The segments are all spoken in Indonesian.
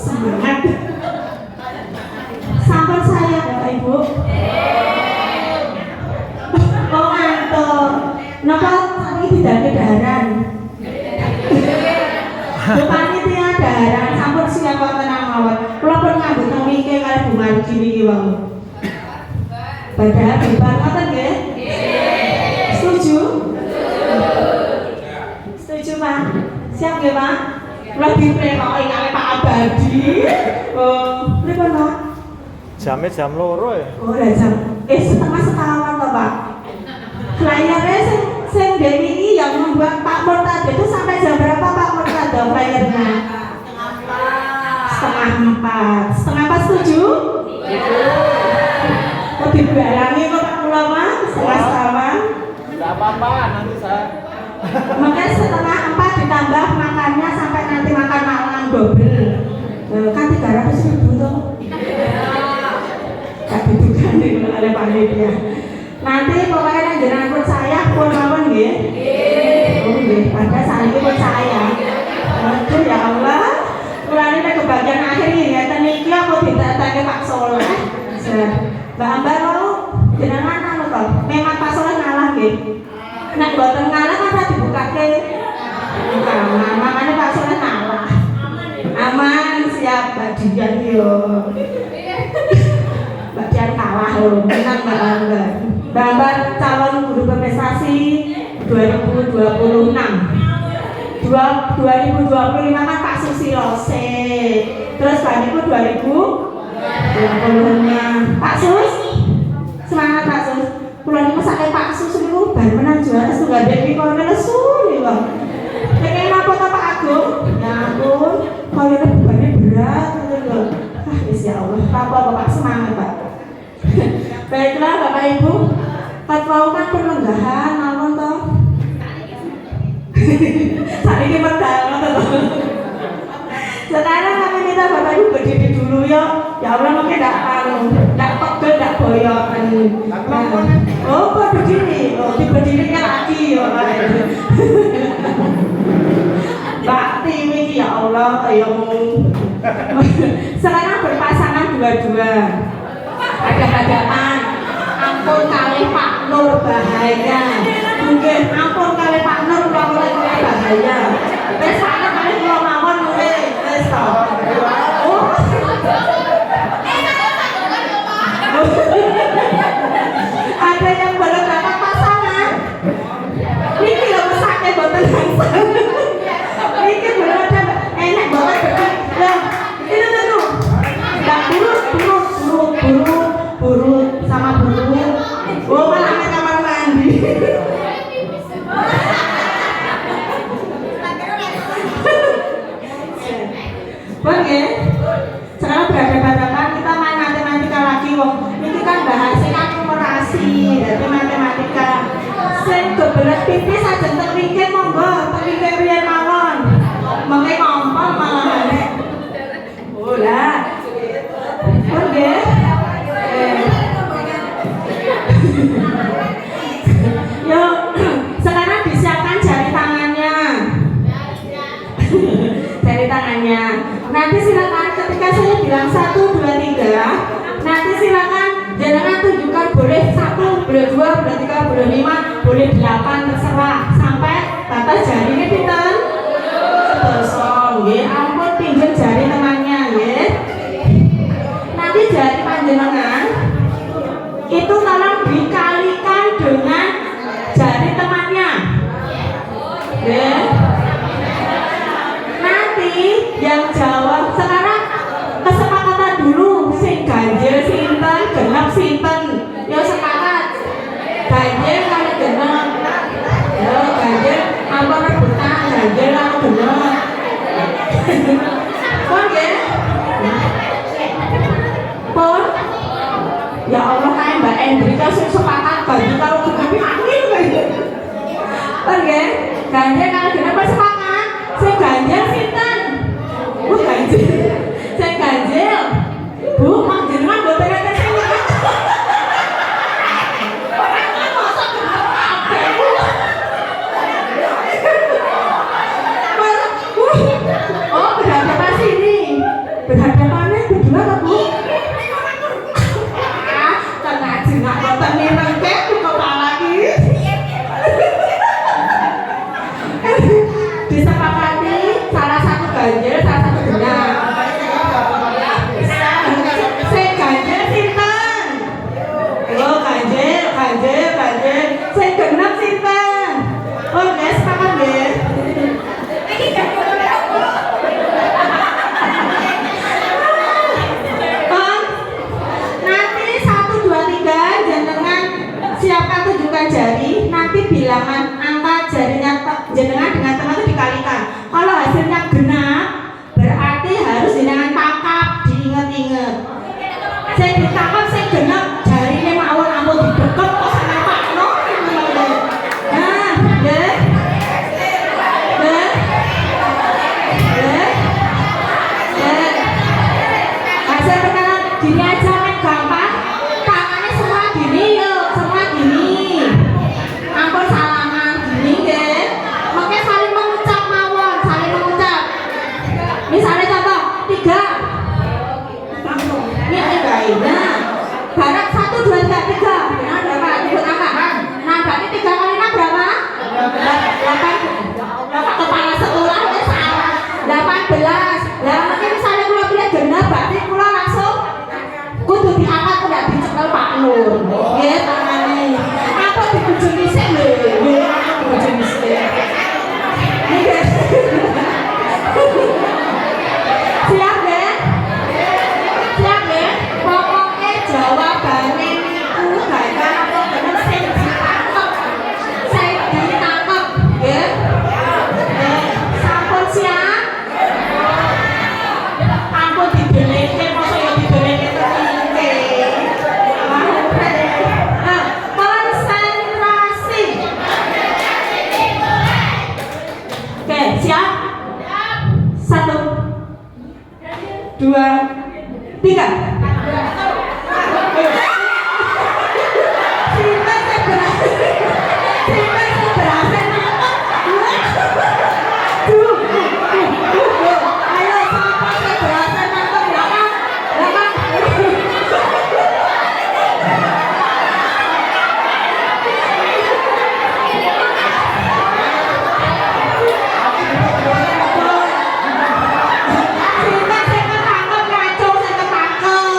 Semangat. Sampun saya Bapak Ibu. Oh ngantuk. Napa tadi tidak kedaharan? Panitia daharan sampun siap wonten mawon. Kula pun ngambut mike kali Bu Margi niki wau. Padahal depan ngoten nggih? Setuju? Setuju Pak? Siap nggih Pak? Kula diprekoki kali Pak Abadi. Oh, pripun Pak? Jamnya jam loro ya? Oh, jam setengah sekawan toh Pak. Flyernya sing Dewi ini yang membuat Pak Murtado itu sampai jam berapa Pak Murtado flyernya? Setengah 4. Setengah 4 setuju? Oh dibalangi kok Pak Ulama setengah sekawan. Tidak apa-apa, nanti saya Makanya setengah 4 ditambah makannya sampai nanti makan malam double. Kan 300.000 tuh. Gak diduga nih oleh panitia. Nanti pokoknya jenengan pun saya pun mawon nggih. Oh nggih, padahal saniki pun saya. Aduh ya Allah. Kula niki kebagian akhir iki ngeten niki apa ditatake Pak Soleh. Mbak Ambar lho, jenengan anu to, memang Pak Soleh ngalah nggih. Nek boten ngalah kan dibukake. Makanya Pak Soleh ngalah. Aman siap Mbak Dian yo. Mbak Dian kalah lho, menang Mbak Ambar. Mbak Ambar calon guru berprestasi 2026. 2025 kan Pak Susilo C. Terus Pak Niku 2020-nya. Pak Sus, semangat Pak Sus. Kula niku saking Pak Sus niku bar menang juara setunggal dek kono lesu niku. Pengen apa to Pak Agung? Ya ampun, koyo bebannya berat ngono lho. Ah wis ya Allah, apa Bapak semangat Pak. Baiklah Bapak Ibu, fatwa kan perlenggahan mawon to. Saiki medal ngoten lho. Sekarang kami minta Bapak Ibu berdiri dulu ya. Ya Allah mungkin enggak pegel, enggak boyokan. Oh, kok berdiri? Oh, diberdirikan lagi ya Pak. Bakti ini ya Allah ayomu. Sekarang berpasangan dua-dua. Ada hadapan. Ampun kali Pak Nur bahaya. Mungkin ampun kali Pak Nur kalau bahaya. Wes ana kali kula mawon wis to. Oh. Ada yang belum dapat pasangan. Niki lho mesake boten langsung. Niki belum ada enak banget betul. Lah, itu tuh. Enggak buru sama buru. Oh, malah ke kamar mandi. Oke. Sekarang berhadapan-hadapan kita main matematika lagi wong. Ini kan bahasa kan numerasi, jadi matematika. Sing kebelet pipis aja entek mikir monggo, tak mikir riyen mawon. Mengke ngompol malah. Oh lah. Oke. Yuk, sekarang disiapkan jari tangannya. Jari tangannya. Nanti silakan ketika saya bilang 1, 2, 3. Nanti silakan jangan tunjukkan boleh 1, boleh 2, boleh 3, boleh 5, boleh 8 terserah sampai batas jarinya pinten. Kosong, nggih. Ampun pinjam jari temannya, nggih. Nanti jari panjenengan itu tolong dikalikan dengan jari temannya. Nggih. Nanti yang jawab sekarang kesepakatan dulu sing ganjil sinten, genep sinten. Yo sepakat. Ganjil kali genep. Yo ganjil ampun rebutan ganjil karo genep. Pun nggih. Pun. Ya Allah kae Mbak Endrika sing sepakat ganjil karo genep angin kae. Pun nggih. Ganjil karo genep sepakat. Sing ganjil sinten? Ganjil. Sing ganjil. Bu, mak jenengan mboten ngerti sing berhadapannya berdua kan Bu? Kan ngaji nggak nonton mireng ke kepala lagi. Disepakati salah satu ganjil, salah satu genap. Saya ganjil sinten? Oh ganjil. Saya genap sinten? Oh guys, sepakat guys. Nanti 1, 2, 3 jenengan siapkan tunjukkan jari. Nanti bilangan angka jarinya jenengan dengan teman itu dikalikan. Kalau hasilnya genap, berarti harus jenengan tangkap, diingat-ingat. Saya ditangkap, saya genap, jarinya mawon ampun dideket kok sama Pak No. Nah, ya. Hasil perkenalan gini aja kan gampang. Tangannya semua gini yuk, semua gini. Ampun salaman gini deh. Makanya saling mengucap mawon, saling mengucap. Misalnya contoh 3. Ini baik. Nah, barat 1, 2, 3. Benar berapa? Ikut angka. Nah, berarti 3 kali 6 berapa? 8 kepala sekolah ya salah. 18. Lah mungkin misalnya kula pilih genap berarti kula langsung kudu diangkat udah dicekel Pak Nur. Nggih, tangane. Apa dibujuni sik lho. Nggih, dibujuni sik. Nggih. Siap nggih? Siap nggih? Pokoke jawabane niku gagal apa bener sing ditangkep. Sing ditangkep, nggih. Sampun siap? Ampun dideleke masa ya dideleke tertinggi. Konsentrasi. Oke, siap? 1, 2, 3. Sinten sing berhasil nangkep? Ayo siapa sing berhasil nangkep belakang? Sinten sing ketangkep ngaco sing ketangkep?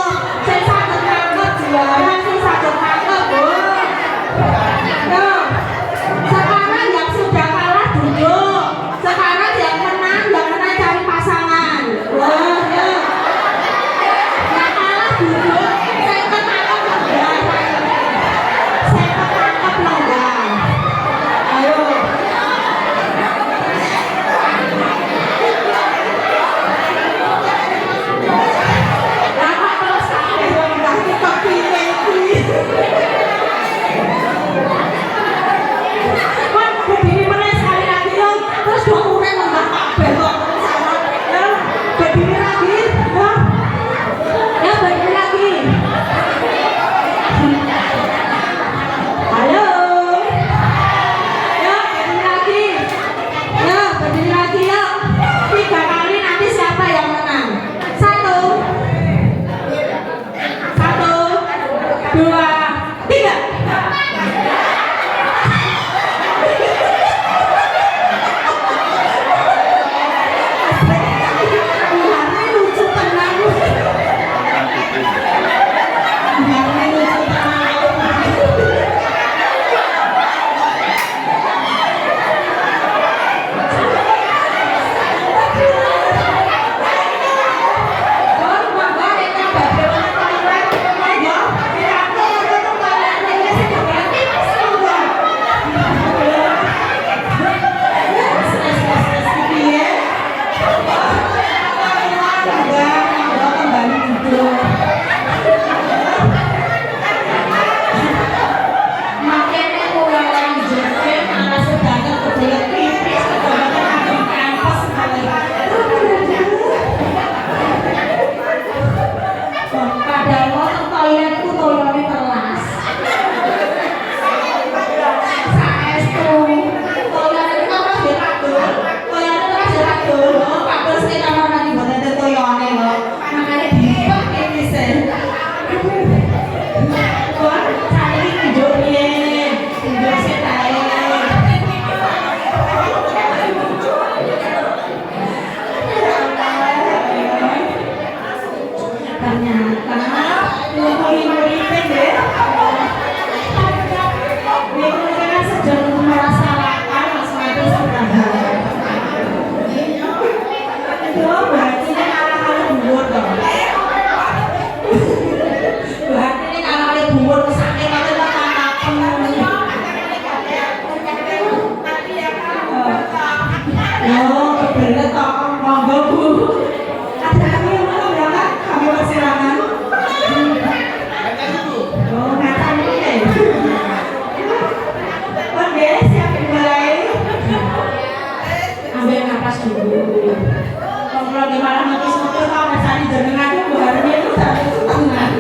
kalau di malam nanti seperti kau rasanya jenengan itu buharnya itu dari setengah.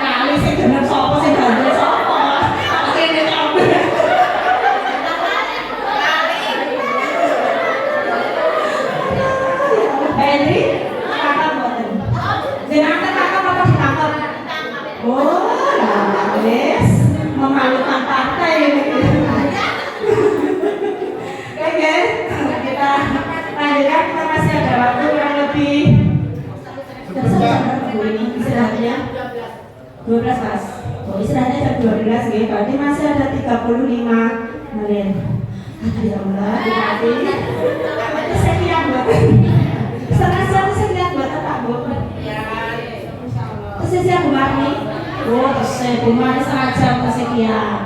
Kali sih jeneng sopo sih ganti sopo. Oke ini sopo. Henry, kakak buatan. Jenengan kakak apa ditangkap? Oh, yes, memalukan partai ini. Oke, kita lanjutkan. Kita masih ada waktu kurang lebih istirahatnya 12 Mas. Oh, istirahatnya jam 12 ya. Berarti masih ada 35 menit. Ya Allah, hati-hati. Itu sekian buat setengah jam sekian buat apa Bu? Terus siang Bu Marni. Oh, terus Bu Marni setengah jam kesekian.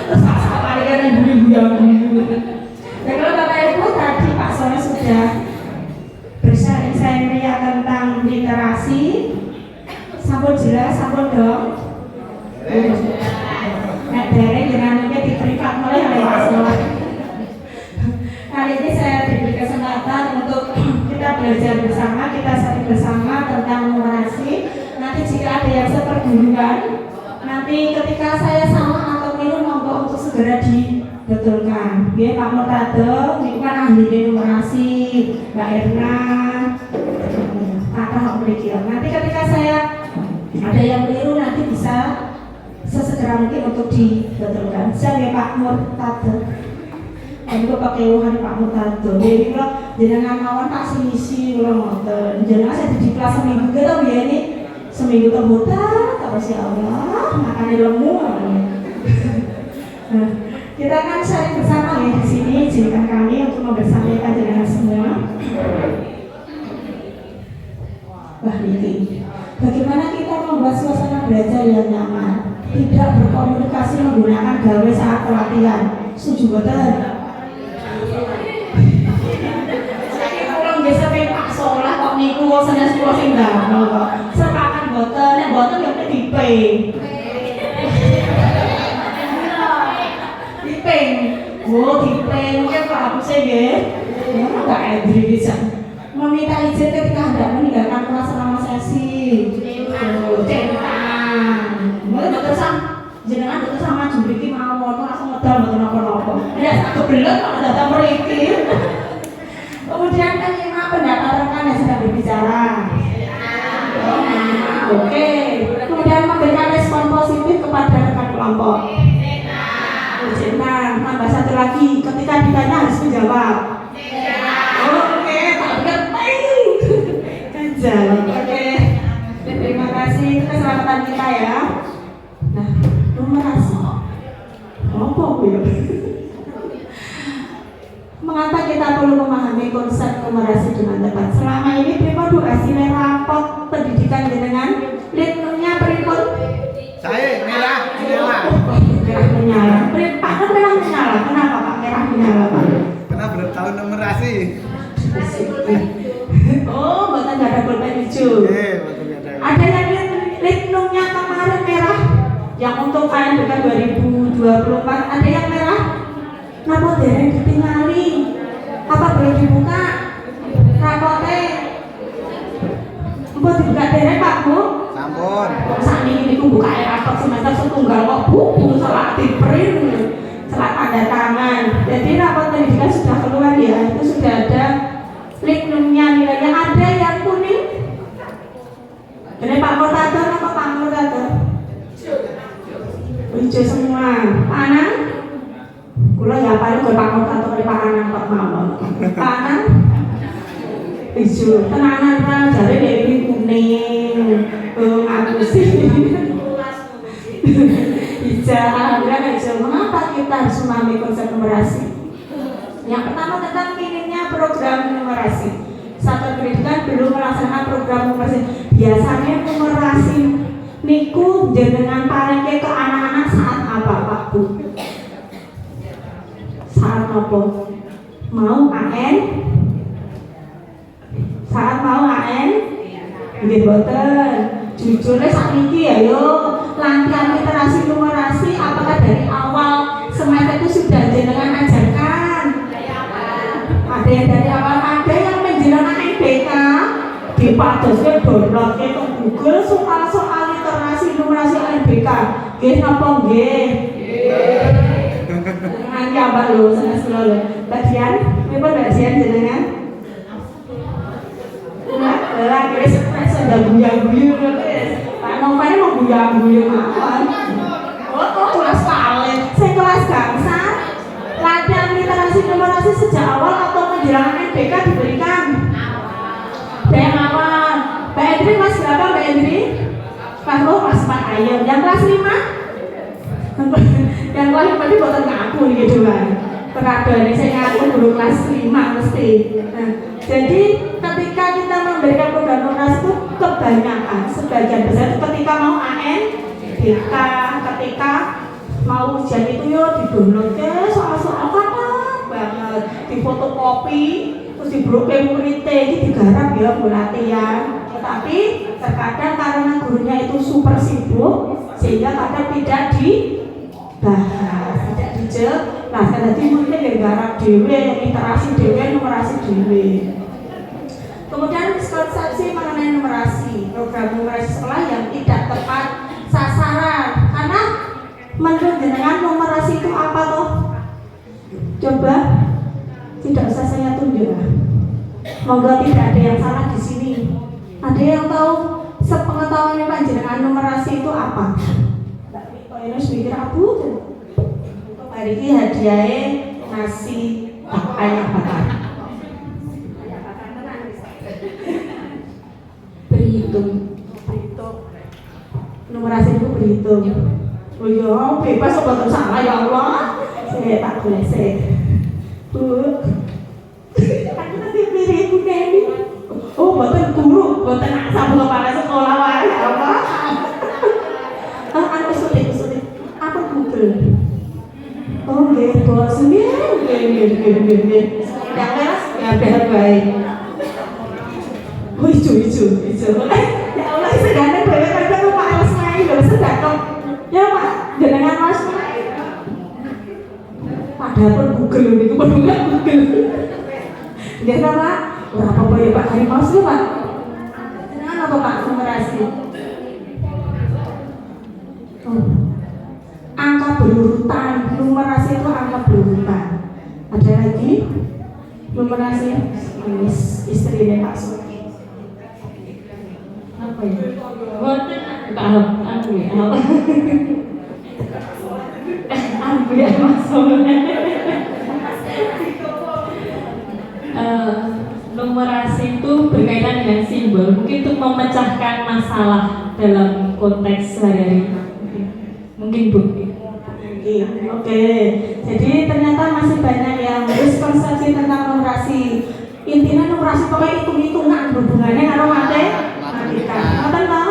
Terus apa lagi kan ibu-ibu yang dan kalau Bapak Ibu tadi Pak Soleh sudah bersaing-saing tentang literasi, sampun jelas, sampun dong. Nah, dari jenengannya diberikan oleh Pak Soleh. Kali ini saya diberi kesempatan untuk kita belajar bersama, kita sharing bersama tentang numerasi. Nanti jika ada yang seperguruan, nanti ketika saya salah atau minum monggo untuk segera dibetulkan. Ya Pak Murtado, ini kan ahli numerasi, Mbak Erna, Kakak Hokrikion. Nanti ketika saya ada yang keliru nanti bisa sesegera mungkin untuk dibetulkan. Saya ya Pak Murtado. Ini kok pakai wuhan Pak Murtado. Jadi kalau jenengan mawon tak sisi kalau ngoten. Jenengan saya di kelas seminggu gitu ya ini. Seminggu kemudian, terus ya Allah, makannya lemu. Nah, kita akan sharing bersama ya di sini. Izinkan kami untuk membersamaikan jenengan semua. Wah ini, bagaimana kita membuat suasana belajar yang nyaman, tidak berkomunikasi menggunakan gawe saat pelatihan. Setuju betul? Kalau biasa Pak Soleh kok niku sana sekolah sing damel kok. Sepakat boten, nek boten ya diping. Diping. Oh, diping mungkin Pak Hapus nggih. Enggak Edri bisa. Meminta izin ketika hendak meninggalkan kelas selama sesi. Oh, centang. Mboten boten jenengan boten sama jumriki mawon langsung medal boten napa-napa. Ya sak kebelet kok datang mriki. Kemudian kelima pendapat rekan yang sedang berbicara. Oke. Kemudian memberikan respon positif kepada rekan kelompok. Nah, tambah satu lagi. Ketika ditanya harus menjawab. Oke, tak penting. Jawab. Oke. Terima kasih. Itu keselamatan kita ya. Nah, numerasi. Apa ya? Mengapa kita perlu memahami konsep numerasi dengan tepat? Selama ini pripun Bu asine rapot pendidikan jenengan? Litnya pripun? Saya merah menyala. Merah menyala. Pak kan merah menyala. Kenapa Pak merah menyala Pak? Karena belum tahu numerasi. Oh, bukan nggak ada pulpen hijau. Ada yang litnya kemarin merah. Yang untuk KNBK 2024 ada yang merah. Kenapa dereng ditinggali? Apa boleh dibuka? Rapote? Apa dibuka dereng Pak Bu? Sampun. Saat ini buka rapot semester setunggal kok buku salah diprint, salah tanda tangan. Jadi rapot pendidikan sudah keluar ya, itu sudah ada litnumnya nilainya. Ada yang kuning? Ini Pak Murtado apa Pak Murtado? Hijau semua. Panang? Kula ya paling gue Pak Murtado dari panganan kok mawon. Panang? Hijau. Tenanan kan jare dewi kuning. Aku sih. Hijau. Alhamdulillah hijau. Mengapa kita harus memahami konsep numerasi? Yang pertama tentang minimnya program numerasi. Satuan pendidikan belum melaksanakan program numerasi. Biasanya numerasi niku jenengan parengke ke anak-anak saat apa Pak Bu? Saat apa? Mau AN? Saat mau AN? Nggih boten. Jujur sakniki ya yo latihan literasi numerasi apakah dari awal semester itu sudah jenengan ajarkan? ada yang dari awal, ada yang menjelang NBK dipadosnya download ke Google soal literasi numerasi NBK. Nggih napa nggih? Nggih. Ya Mbak lho, sanes lho. Bagian, pripun bagian jenengan? Lah wis sudah guyu-guyu wis. Pak Novane mau guyu-guyu mawon. Oh, kelas paling. Saya kelas gangsa. Latihan literasi numerasi sejak awal atau menjelang NBK diberikan? Dari awal. Mbak Endri kelas berapa Mbak Endri? Kelas 4 ayo. Yang kelas 5? Yang kelas 5 itu buatan ngaku gitu kan. Peradaannya saya ngaku guru kelas 5 mesti. Nah, jadi ketika kita memberikan program numerasi itu kebanyakan, sebagian besar ketika mau AN, BK, ketika mau ujian itu yo di-download ke soal-soal banget, difotokopi, terus di-browse muridnya, ini digarap ya buat latihan. Tetapi terkadang karena gurunya itu super sibuk, sehingga kadang tidak dibahas, tidak dijelaskan. Jadi muridnya yang garap dewe, yang interaksi dewe, numerasi dewe. Kemudian miskonsepsi mengenai numerasi, program numerasi sekolah yang tidak tepat sasaran. Karena menurut jenengan numerasi itu apa toh? Coba tidak usah saya tunjuk. Moga tidak ada yang salah di sini. Ada yang tahu sepengetahuannya panjenengan numerasi itu apa? Mbak Riko ini mikir abu tuh. Hari ini hadiahnya nasi ayam bakar. Berhitung. Numerasi itu berhitung. Oh iya, bebas sobat salah ya Allah. Saya tak boleh saya. Bu, aku nanti beri ibu Dewi. Oh, buatan guru, buatan asal kepala sekolah wah ya Allah. Aku sulit. Apa Google? Oh, nggih, bos nggih. Yang keras ya udah baik. Oh, hijau. Ya Allah, sedane dhewe kadang males main lho, sedang. Ya Pak, jenengan Mas. Padahal Google itu peduli Google. Nggih ta Pak? Ora apa-apa ya Pak, hari Mas ya Pak. Jenengan apa Pak numerasi? Oh. Angka berurutan, numerasi itu angka berurutan. Ada lagi? Numerasi istrinya Pak Suki. Apa ya? Aku ya maksudnya numerasi itu berkaitan dengan simbol, mungkin untuk memecahkan masalah dalam konteks sehari-hari. Mungkin Bu. Oke. Jadi ternyata masih banyak yang miskonsepsi tentang numerasi. Intinya numerasi pokoknya hitung-hitungan hubungannya karo matematika. Ngoten toh?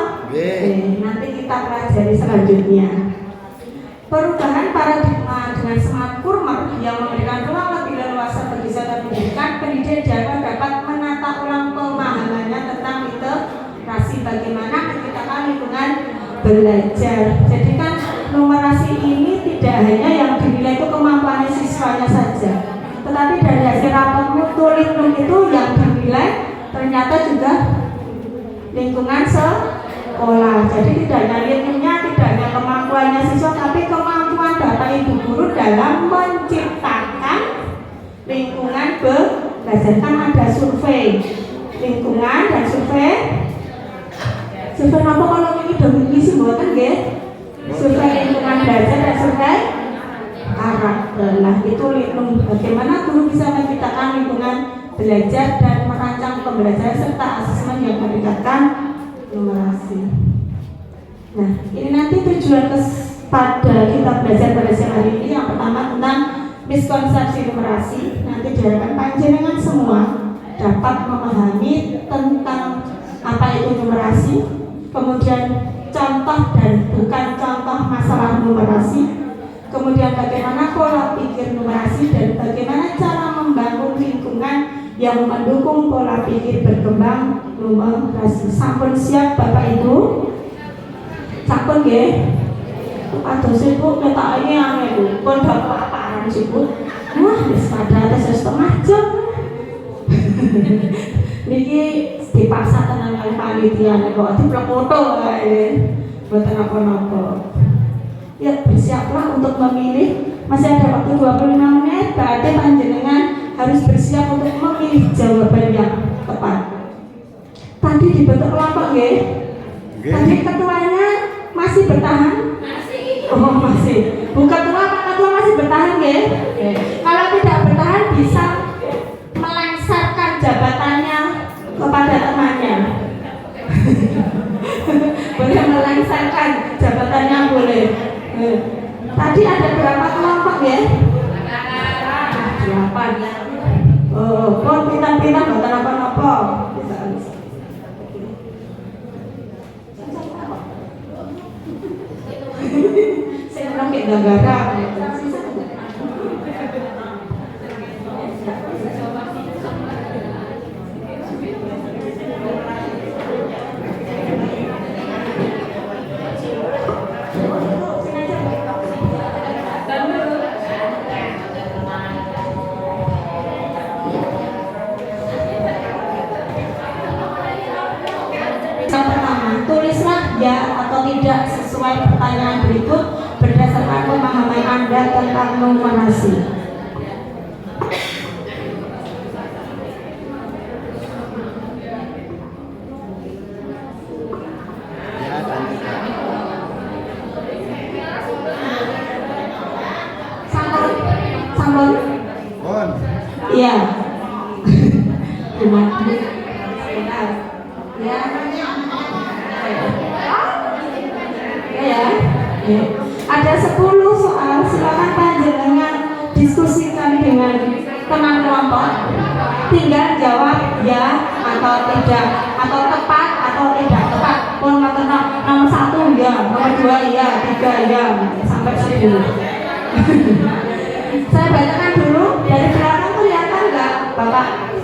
Nanti kita pelajari selanjutnya. Perubahan paradigma dengan semangat Kurmer yang memberikan ruang lebih leluasa bagi sektor pendidikan, pendidik dapat menata ulang pemahamannya tentang literasi, bagaimana menciptakan lingkungan belajar. Jadi kan numerasi ini tidak hanya yang dinilai itu kemampuan siswanya saja, tetapi dari hasil rapat mutu lingkungan itu yang dinilai ternyata juga lingkungan sekolah. Jadi tidak hanya ilmunya, tidak hanya kemampuannya siswa, tapi kemampuan Bapak Ibu guru dalam menciptakan lingkungan belajar. Kan ada survei lingkungan dan survei apa kalau ini demi sih buatan nggih? Survei lingkungan belajar dan survei karakter. Nah itu bagaimana guru bisa menciptakan lingkungan belajar dan merancang pembelajaran serta asesmen yang meningkatkan numerasi. Nah, ini nanti tujuan pada kita belajar pada siang hari ini yang pertama tentang miskonsepsi numerasi. Nanti diharapkan panjenengan semua dapat memahami tentang apa itu numerasi, kemudian contoh dan bukan contoh masalah numerasi, kemudian bagaimana pola pikir numerasi dan bagaimana cara membangun lingkungan yang mendukung pola pikir berkembang numerasi. Sampun siap Bapak Ibu? Sampun nggih? Aduh sibuk ketok ini aneh Bu. Pun bapak apaan sibuk? Wah, wis pada atas setengah jam. Niki dipaksa tenang kali panitia kok diplek foto kae. Boten apa-apa. Ya, bersiaplah untuk memilih. Masih ada waktu 25 menit. Berarti panjenengan harus bersiap untuk memilih jawaban yang tepat. Tadi dibentuk kelompok nggih? Tadi ketuanya masih bertahan? Oh, masih. Bu ketua, Pak Ketua masih bertahan nggih? Kalau tidak bertahan bisa melengsarkan jabatannya kepada temannya. Boleh melengsarkan jabatannya boleh. Tadi ada berapa kelompok ya? 8. Oh, kok pintar-pintar boten apa-apa. Saya orang kayak gara-gara. Tulislah ya atau tidak sesuai pertanyaan berikut berdasarkan pemahaman Anda tentang numerasi. Ya dan tidak. Sampun? Pun. Iya. Terima kasih. Ya. Ya. Ada 10 soal, silakan panjenengan diskusikan dengan teman kelompok. Tinggal jawab ya atau tidak, atau tepat atau tidak tepat. Pun nomor 1 ya, nomor 2 ya, 3 ya, sampai 10. Saya bacakan dulu dari belakang, kelihatan nggak, Bapak?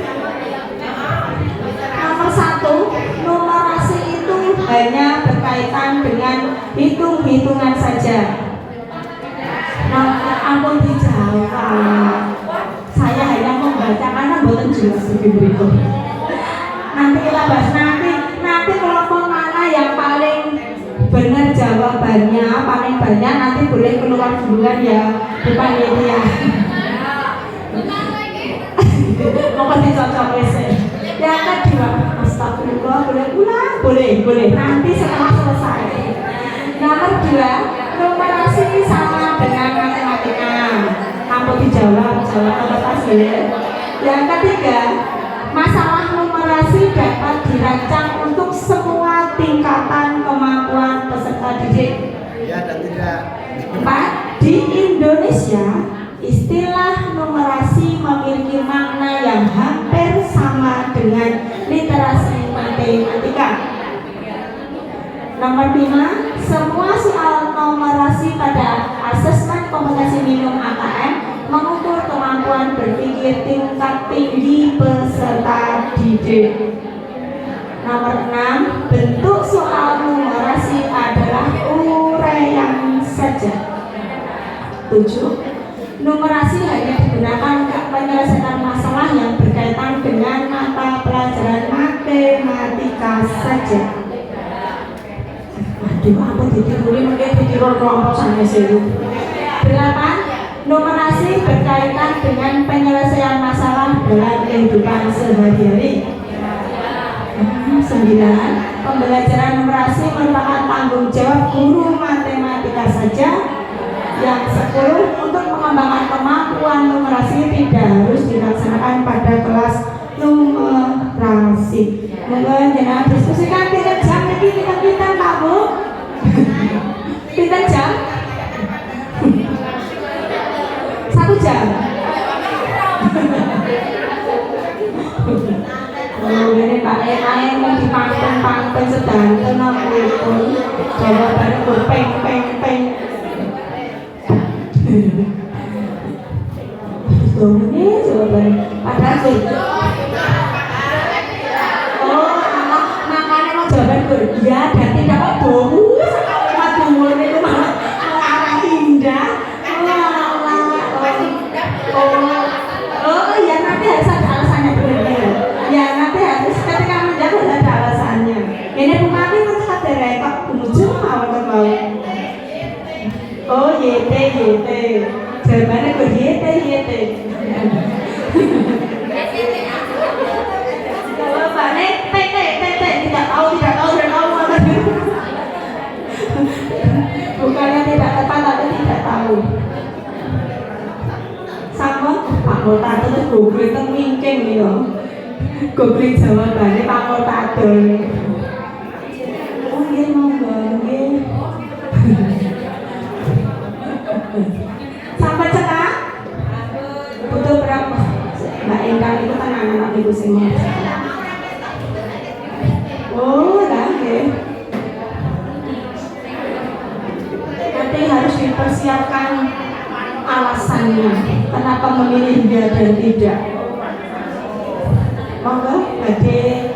Nomor 1, numerasi itu hanya berkaitan dengan hitung-hitungan saja. Nah, ampun dijawab. Saya hanya membaca karena bukan jelas lebih berikut. Nanti kita bahas nanti kelompok mana yang paling benar jawabannya paling banyak nanti boleh keluar duluan ya di panitia. Mau dicocok sih. Yang kedua, astagfirullah, boleh ulang? Boleh. Nanti setelah selesai. Nomor 2, numerasi sama dengan matematika. Kamu dijawab atas ya. Yang ketiga, masalah numerasi dapat dirancang untuk semua tingkatan kemampuan peserta didik. Ya dan tidak. 4, di Indonesia istilah numerasi memiliki makna yang hampir sama dengan literasi matematika. Nomor 5, semua soal numerasi pada asesmen kompetensi minimum AKM mengukur kemampuan berpikir tingkat tinggi peserta didik. Nomor 6, bentuk soal numerasi adalah uraian saja. 7, numerasi hanya digunakan untuk menyelesaikan masalah yang berkaitan dengan mata pelajaran matematika saja. Aduh, aku ditiruin mungkin ditiru kelompok sana sih. 8, numerasi berkaitan dengan penyelesaian masalah dalam kehidupan sehari-hari. 9, pembelajaran numerasi merupakan tanggung jawab guru matematika saja. Yang 10, untuk mengembangkan kemampuan numerasi tidak harus dilaksanakan pada kelas numerasi. Monggo jenengan diskusikan pinten jam iki kita Pak Bu. Pinten jam? 1 jam. Oh, ini Pak Emae mau dipantun-pantun sedanten pun. Jawabannya peng. Ini jawabannya. Padahal sih. Oh, makanya mau jawaban ya dan tidak kok bohong. Sekali itu malah arah indah. Oh, ya nanti harus ada alasannya benar. YT. Jawabannya kok YT. Jawabannya TT. Tidak tahu. Bukannya tidak tepat tapi tidak tahu. Sampun Pak Multado terus googling teng wingking nih yo. Googling jawabannya Pak Multado. Oh nggih monggo nggih. Sampai cekak? Butuh berapa? Mbak Endang itu kan anak-anak ibu semua. Oh, lah nggih. Nanti harus dipersiapkan alasannya kenapa memilih dia dan tidak. Monggo, badhe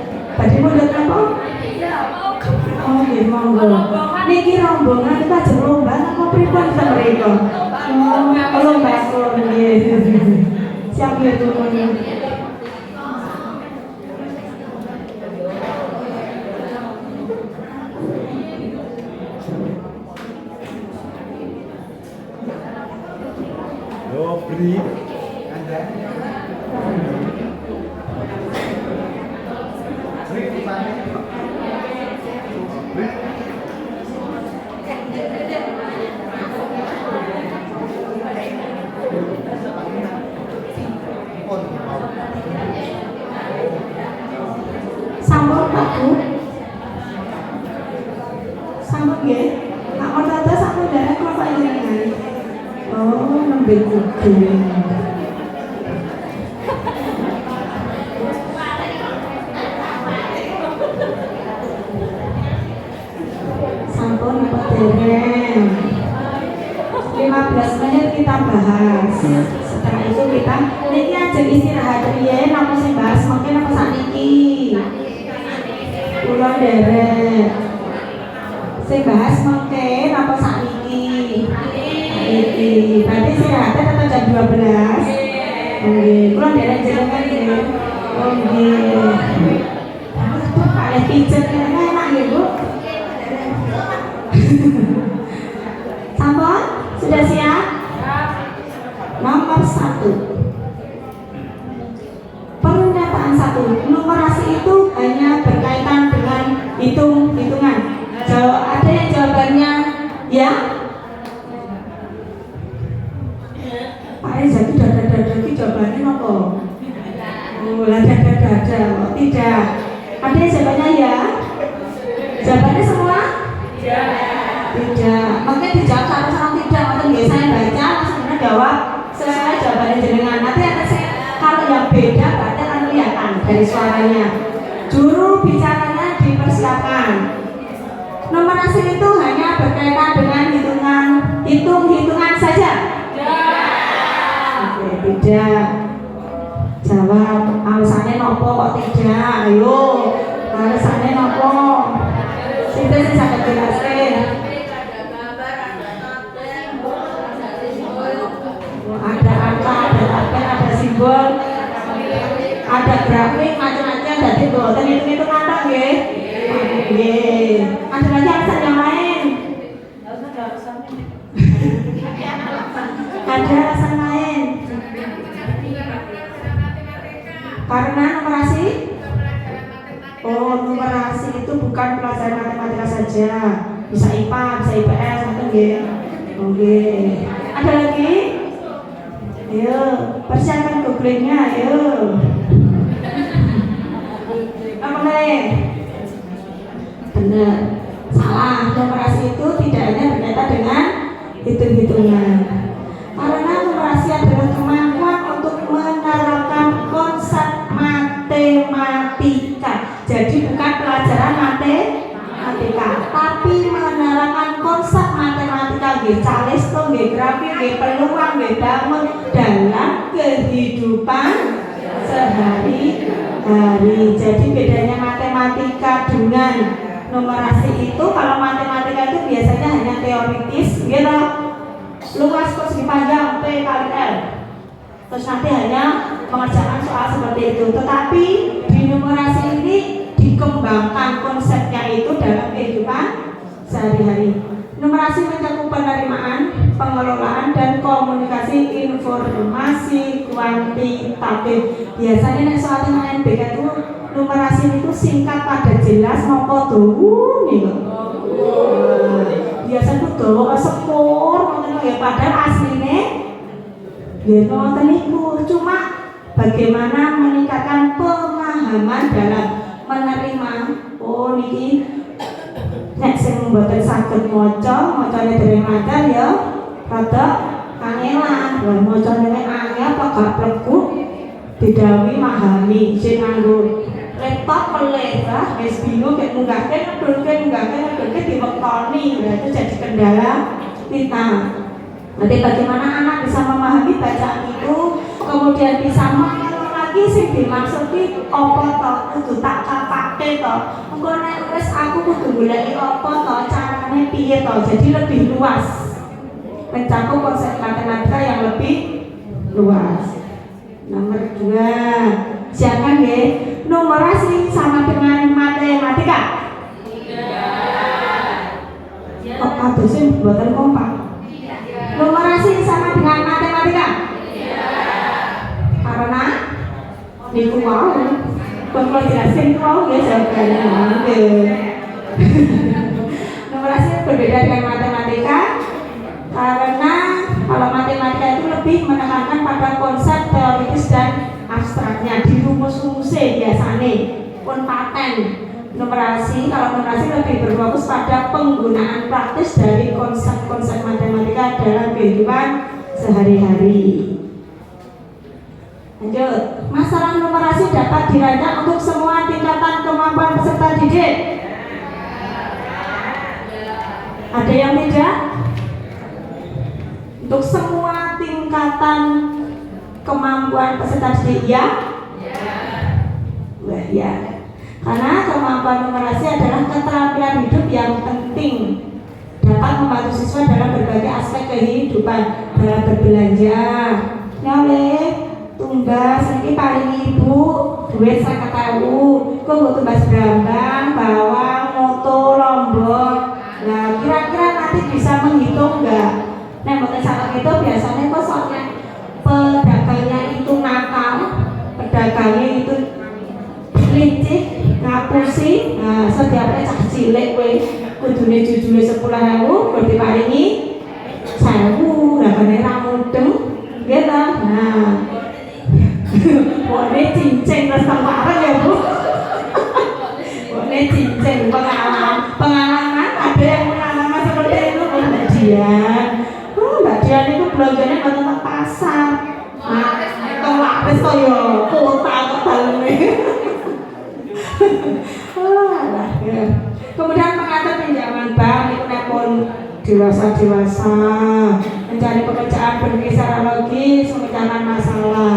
mundur apa? Oh, nggih monggo. Niki rombongan kita ajeng lomba apa pripun ta mriko? Oh, lomba nggih. Siap ya turun. Dobri. Anda. Sampun Pak Bu. Sampun nggih. Pak Multado sampun derek kok jenengan. Oh, nembe kudu. Sampun apa dereng? 15 menit kita bahas. Setelah itu kita niki aja istirahat riyen napa sing bahas mungkin apa sakniki. Kula derek. Sing bahas mungkin apa sakniki. Berarti istirahatnya tetap jam 12. Nggih, kula derek jenengan nggih. Oh nggih. Kale pijet enak nggih, Bu. Sampun? Sudah siap? Nomor 1. Pernyataan 1. Numerasi itu hanya berkaitan dengan hitungan. Ada yang jawabannya ya? Pak Reza itu dada itu jawabannya apa? Oh, dada. Oh, tidak. Ada yang jawabannya ya? Jawabannya semua? Tidak. Makanya dijawab sama tidak. Makanya nggih saya baca langsung jawab sesuai jawabannya jenengan. Nanti ada kalau yang beda berarti akan kelihatan dari suaranya. Juru bicaranya dipersiapkan. Numerasi itu hanya berkaitan dengan hitungan saja. Oke, tidak. Jawab. Alasannya nopo kok tidak? Ayo. Alasannya nopo? Kita sih sangat jelaskan. Ada angka, ada tabel, ada simbol, ada grafik, macam-macam. Jadi boten itu kata nggih. Nggih. Ada lagi alasan yang lain. Ada alasan lain. Karena numerasi. Oh, numerasi itu bukan pelajaran matematika saja. Bisa IPA, bisa IPS, macam nggih. Oke. Ada lagi? Ayo, persiapkan googlingnya, ayo. Apa nih? Benar. Salah. Numerasi itu tidak hanya berkaitan dengan hitung-hitungan. Karena numerasi adalah kemampuan untuk menerapkan konsep matematika. Jadi bukan pelajaran matematika, tapi menerapkan konsep matematika nggih calis to nggih grafik nggih peluang nggih bangun dalam kehidupan sehari-hari. Jadi bedanya matematika dengan numerasi itu, kalau matematika itu biasanya hanya teoritis, gitu. Luas persegi panjang P kali L. Terus nanti hanya mengerjakan soal seperti itu. Tetapi di numerasi ini dikembangkan konsepnya itu dalam kehidupan sehari-hari. Numerasi mencakup penerimaan, pengelolaan dan komunikasi informasi kuantitatif. Biasanya nek soal UNBK itu numerasi itu singkat pada jelas nopo dawu nih kok. Biasa tuh dawa sepur ngoten ya padahal asline ya ngoten niku. Cuma bagaimana meningkatkan pemahaman dalam menerima oh niki nek sing mboten saged macane dereng lancar ya rada kangelan. Lah macane nek angel kok gak plegu didhawuhi memahami sing nganggo laptop meleh lah wis bingung nek munggahke ngedulke diwektoni. Itu jadi kendala kita. Nanti bagaimana anak bisa memahami bacaan itu, kemudian bisa mengenal lagi sing dimaksud iki apa to, kudu tak capake to. Engko nek wis aku kudu goleki apa to, carane piye to. Jadi lebih luas. Mencakup konsep matematika yang lebih luas. Nomor 2, siapkan ya. Numerasi sama dengan matematika. Kok kadosnya buatan kompak? Numerasi sama dengan matematika? Karena niku mau kalau jelasin mau ya jawabannya. Numerasi berbeda dengan matematika karena kalau matematika itu lebih menekankan pada konsep teoritis dan abstraknya, di rumus-rumusnya biasanya pun paten. Kalau numerasi lebih berfokus pada penggunaan praktis dari konsep-konsep matematika dalam kehidupan sehari-hari. Lanjut, masalah numerasi dapat dirancang untuk semua tingkatan kemampuan peserta didik. Ada yang tidak? Untuk semua tingkatan kemampuan peserta didik ya? Wah ya. Karena kemampuan numerasi adalah keterampilan hidup yang penting, dapat membantu siswa dalam berbagai aspek kehidupan, dalam berbelanja. Nyale, tumbas, ini paling ibu, duit 50.000, kok butuh tumbas brambang, bawang, moto, lombok. Nah, kira-kira nanti bisa menghitung enggak? Nah, bukan saat itu biasanya kok soalnya pedagangnya itu nakal, pedagangnya itu licik, ngapusi. Nah, setiapnya cah cilik kowe kudune jujule 10.000 kok diparingi 1.000. Lah kene ra mudeng nggih ta. Nah. Wone cincin terus bareng ya, Bu. Wone cincin pengalaman ada yang pengalaman seperti itu Mbak Dian. Mbak Dian itu belanjanya ke tempat pasar. Nah, kok laris to ya kota kok daleme. Kemudian mengatur pinjaman bank itu pun dewasa mencari pekerjaan berpikir secara logis, memecahkan masalah.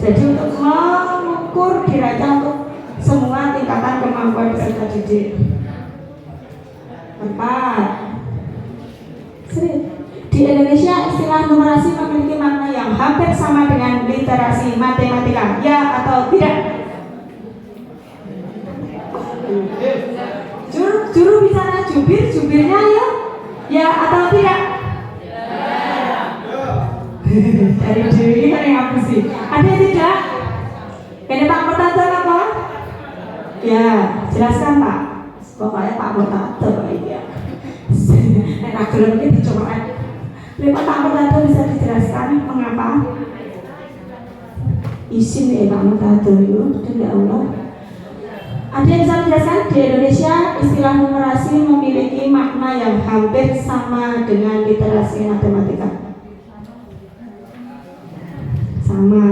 Jadi untuk mengukur dirancang untuk semua tingkatan kemampuan peserta didik. 4. Di Indonesia istilah numerasi memiliki makna yang hampir sama dengan literasi matematika, ya atau tidak? Juru bicara jubirnya ya atau tidak? Dari diri kan yang aku sih. Ada yang tidak? Ini Pak Murtado apa? Ya, jelaskan Pak. Pokoknya Pak Murtado ya. Enak belum kita coba. Pak Murtado bisa dijelaskan mengapa? Izin ya Pak Murtado itu, ya Allah. Ada yang bisa menjelaskan di Indonesia istilah numerasi memiliki makna yang hampir sama dengan literasi matematika. Sama.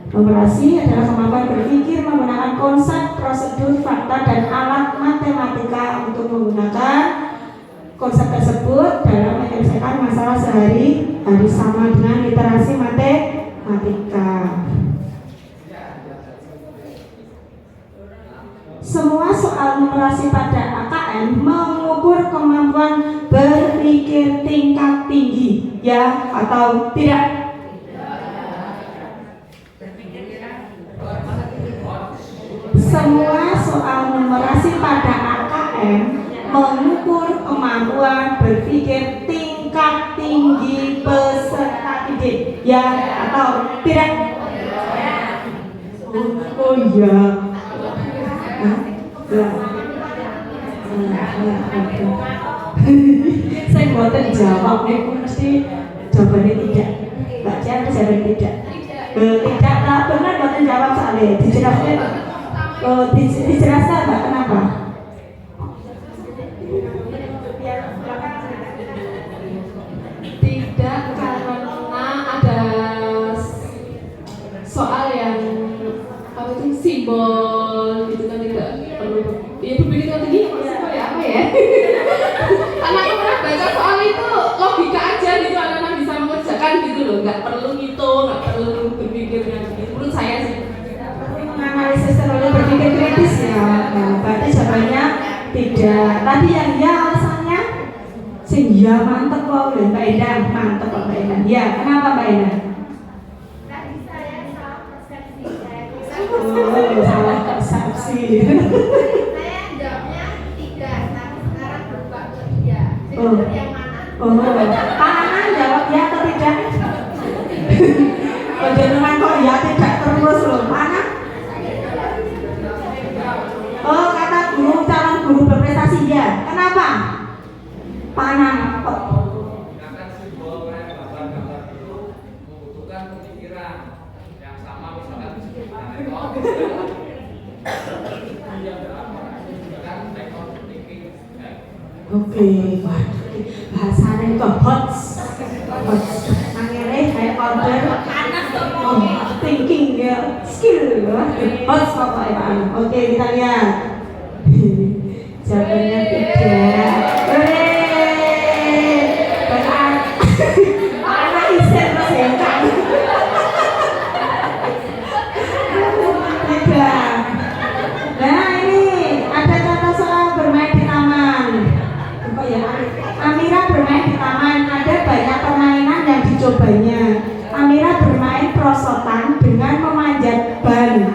Numerasi adalah kemampuan berpikir menggunakan konsep, prosedur, fakta, dan alat matematika untuk menggunakan konsep tersebut dalam menyelesaikan masalah sehari-hari, sama dengan literasi matematika. Semua soal numerasi pada AKN mengukur kemampuan berpikir tingkat tinggi, ya atau tidak? Semua soal numerasi pada AKN mengukur kemampuan berpikir tingkat tinggi, Ya atau tidak? Oh iya. Hah? Ya. Saya buatan jawab nih, mesti jawabannya tidak. Mbak Cia jawab tidak. Tidak, nah benar buatan jawab soalnya. Dijelaskan. Dijelaskan Mbak kenapa? Tidak, karena ada soal yang apa itu simbol gitu kan, tidak perlu ya berpikir tinggi maksudnya ya apa ya karena aku pernah baca soal itu logika aja gitu, anak-anak bisa mengerjakan gitu loh, nggak perlu ngitung, nggak perlu berpikir gitu, menurut saya sih. Menganalisis terlalu berpikir kritis ya. Nah, berarti jawabannya tidak. Tadi yang ya alasannya sing ya mantep kok Mbak Indah, mantep kok Mbak Indah. Ya, kenapa Mbak Indah? Tadi saya salah persepsi. Oh, salah persepsi. Saya jawabnya tidak, tapi sekarang berubah ke iya. Jadi Oh. yang mana? Oh, kanan jawab ya atau tidak? Oh, jenengan kok ya tidak terus loh. Mana? Oh, kata guru, calon guru berprestasi ya. Kenapa? Panah. Menggunakan simbol gambar-gambar itu membutuhkan pemikiran yang sama, misalkan disebutkan teknik menggunakan teknik thinking. Oke, bahasanya itu HOTS. Angere kayak order thinking ya, skill ya. HOTS apa ya Pak? Oke, kita lihat. Jawabannya tidak. Anak isen terus ya kan? Tidak. Nah ini ada contoh soal bermain di taman. Apa ya? Amira bermain di taman. Ada banyak permainan yang dicobanya. Amira bermain prosotan dengan memanjat ban.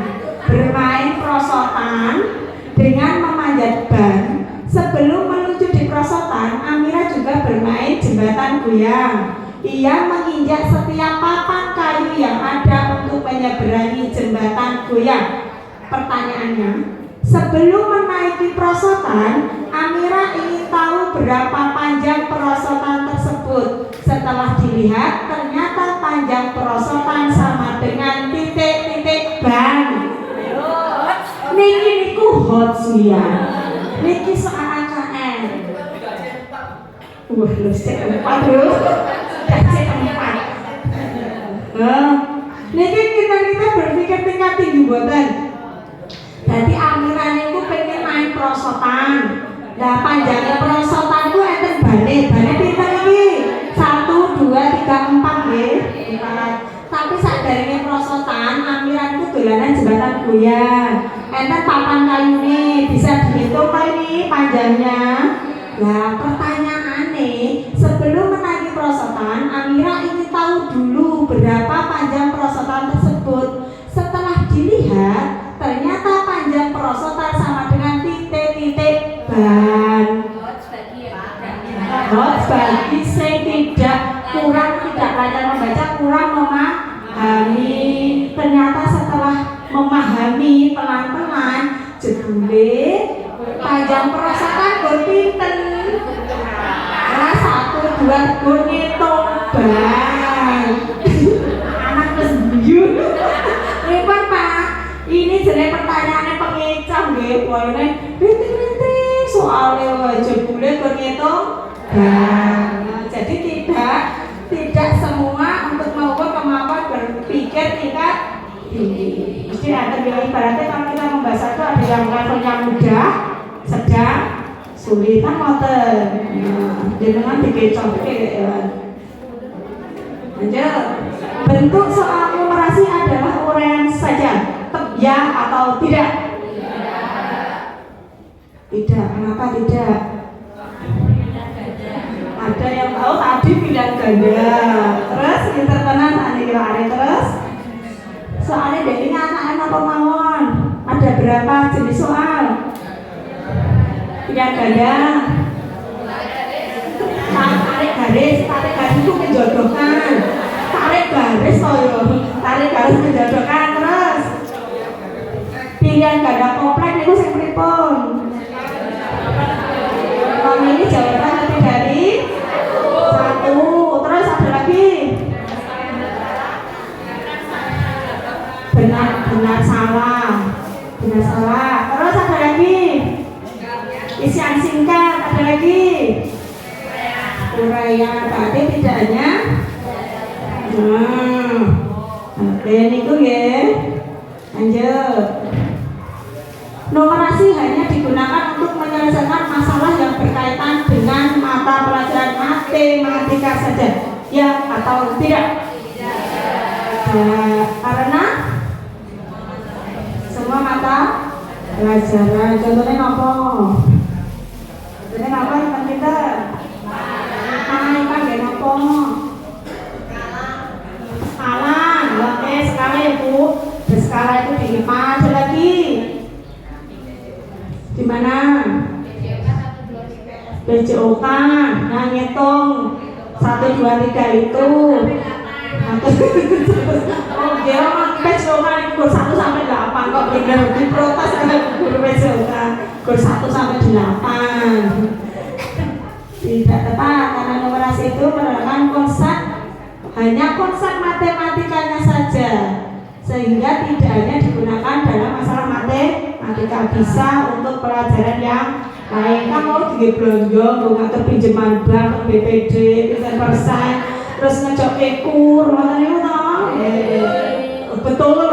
Bermain prosotan dengan memanjat ban. Sebelum menuju di prosotan, Amira juga bermain jembatan goyang. Ia menginjak setiap papan kayu yang ada untuk menyeberangi jembatan goyang. Pertanyaannya, sebelum menaiki prosotan, Amira ingin tahu berapa panjang prosotan tersebut. Setelah dilihat, ternyata panjang prosotan sama dengan titik-titik ban. Niki niku hot ya. Niki soal AKN. Wah, lu cek 4 bro. Cek 4. Niki kita berpikir tingkat tinggi buatan. Jadi Amira niku pengen main prosotan. Lah panjangnya prosotan ku enten bane pinten iki? 1 2 3 4 nggih. Tapi sadarnya prosotan Amira niku dolanan jembatan goyang. Enten papan kayu nih, bisa dihitung kok ini panjangnya. Nah pertanyaannya, sebelum menaiki prosotan, Amira ingin tahu dulu berapa panjang prosotan tersebut. Setelah dilihat, ternyata panjang prosotan sama dengan titik-titik ban. Hot bagi saya tidak kurang, tidak lancar membaca, kurang memahami. Ternyata setelah memahami pelan-pelan, jebule panjang prosotan gur pinten. Nah, 1 2 gur ngitung ban. Anak wis guyu. Repot Pak. Ini jenenge pertanyaane pengecoh nggih, pokoke rintik-rintik soalnya wae jebule gur ngitung ban. Jadi tidak semua untuk mengukur kemampuan berpikir tingkat tinggi. Mesti ada yang ibaratnya kalau kita membahas itu ada yang levelnya mudah, sedang, sulit, kan ngoten. Jenengan dikecoh ya. Lanjut. Bentuk soal numerasi adalah uraian saja, ya atau tidak? Tidak. Kenapa tidak? Ada yang tahu tadi pilihan ganda. Terus interpenan tadi kira terus. Soalnya dari anak-anak pemawon ada berapa jenis soal? Pilihan ganda. Tarik garis itu menjodohkan. Tarik garis toyo, tarik garis menjodohkan terus. Pilihan ganda komplek itu sing pripun? Memilih jawaban lebih dari satu. Terus ada lagi? Benar salah. Terus ada lagi? Isian singkat. Ada lagi? Uraian. Berarti tidak hanya. Oke, niku ya. Lanjut. Numerasi hanya digunakan untuk menyelesaikan masalah yang berkaitan dengan mata pelajaran matematika saja. Ya atau tidak? Karena semua mata pelajaran. Contohnya apa? Contohnya apa teman kita? Kan gak apa? Skala. Oke, skala ya Bu. Skala itu di mana? Ada lagi? Di mana? BCOK. Nah, ngitung 1 2 3 itu. Oh, dia BCOK kur 1 sampai 8 kok bener diprotes oleh guru BCOK. Kur 1 sampai 8. Tidak tepat karena numerasi itu merupakan konsep, hanya konsep matematikanya saja, sehingga tidak hanya digunakan dalam masalah matematika, bisa untuk pelajaran yang lain. Kan mau belanja, mau ngatur pinjaman bank, BPD, persen, terus ngejok ekur, makanya betul,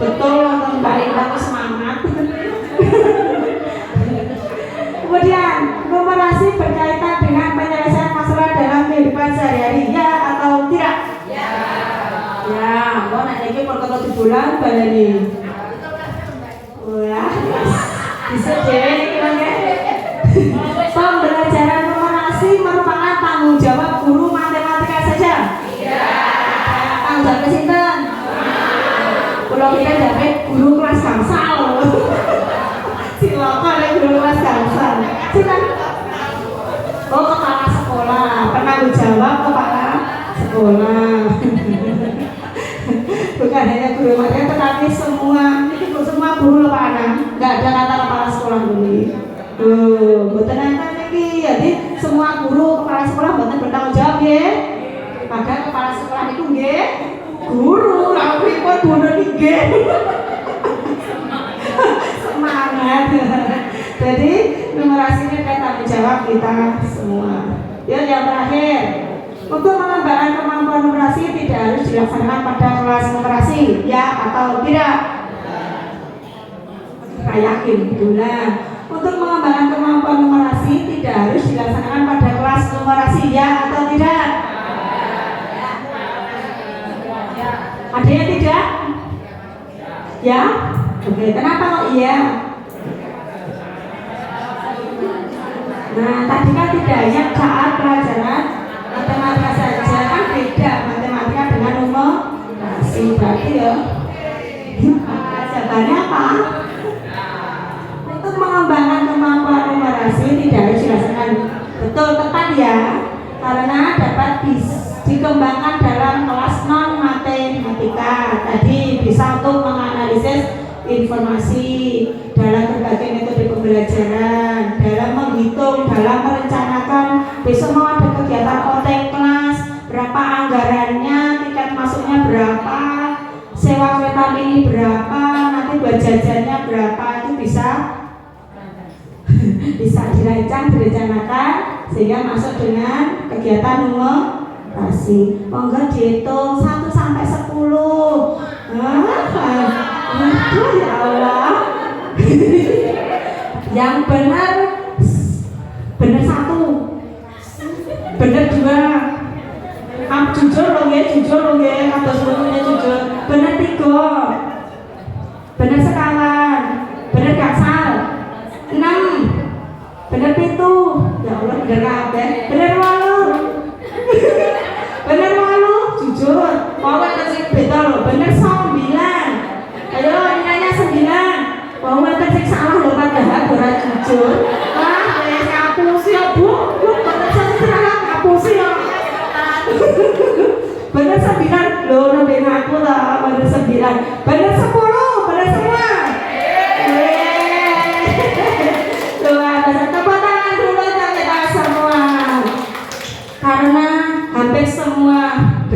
betul, Mbak Ina semangat. Kemudian numerasi berkaitan dengan penyelesaian masalah dalam kehidupan sehari-hari, ya atau tidak? Ya, mau nanya lagi kalau di bulan baleni. Wah, bisa deh bilangnya. Pembelajaran numerasi merupakan tanggung jawab guru matematika saja. Tanggung jawab kesinten? Kalau kita dapat guru kelas gangsal. Silakan ya guru kelas gangsal. Silakan. Oh, kepala sekolah, penanggung jawab kepala sekolah. Bukan hanya guru matematika, tetapi semua guru loh Pak Anang. Nggak ada kata kepala sekolah dulu. Betul nanti lagi. Jadi semua guru kepala sekolah betul bertanggung jawab ya. Padahal kepala sekolah itu ya guru. Aku ikut guru nih. Semangat. Jadi numerasi ini adalah tanggung jawab kita semua. Ya, yang terakhir, untuk mengembangkan kemampuan numerasi tidak harus dilaksanakan pada kelas numerasi, ya atau tidak? Saya yakin, betulah. Untuk mengembangkan kemampuan numerasi tidak harus dilaksanakan pada kelas numerasi, ya atau tidak? Ada yang tidak? Ya? Oke, kenapa kok iya? Nah, tadi kan tidak hanya saat pelajaran matematika saja, kan beda matematika dengan numerasi. Berarti ya jawabannya apa? Untuk mengembangkan kemampuan numerasi tidak harus dilaksanakan betul tepat ya, karena dapat dikembangkan dalam kelas non matematika. Tadi bisa untuk menganalisis informasi dalam berbagai metode pembelajaran, dalam menghitung, dalam merencanakan besok mau ada kegiatan OT kelas, berapa anggarannya, tiket masuknya berapa, sewa kereta mini berapa, nanti buat jajannya berapa, itu bisa direncanakan sehingga masuk dengan kegiatan numerasi. Monggo dihitung 1 sampai 10. Waduh ya Allah. Yang benar 1, benar 2. Jujur loh ya, atau sebetulnya jujur. Benar 3, benar sekawan, benar gangsal. 6, benar 7. Ya Allah, benar kabeh. Benar 8. Benar 8, jujur. Mau sing beda loh, benar 9. Ayo nilainya 9. Mau sing salah lho padahal ora jujur. Wah, wis ngapusi ya, Bu. Lu bener salah hapus ya. Bener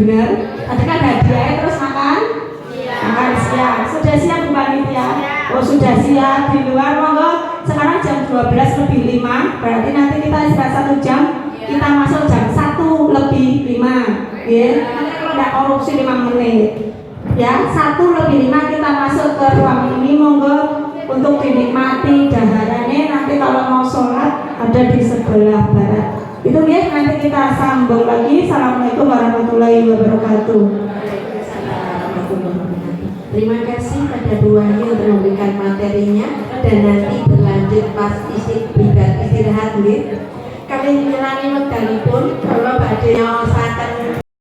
benar. Tadi kan hadiahnya terus makan. Makan siang. Sudah siap Bu Panitia? Oh sudah siap. Di luar monggo. Sekarang jam 12:05. Berarti nanti kita istirahat 1 jam. Kita masuk jam 1:05. Ya. Nanti kalau tidak korupsi 5 menit. Ya, 1:05 kita masuk ke ruang ini, monggo untuk dinikmati daharannya. Nanti kalau mau sholat ada di sebelah barat. Itu ya, nanti kita sambung lagi. Assalamualaikum warahmatullahi wabarakatuh. Terima kasih pada Bu Wahyu untuk memberikan materinya dan nanti berlanjut pas istirahat nggih. Kalian nyelangi wektalipun kalau badhe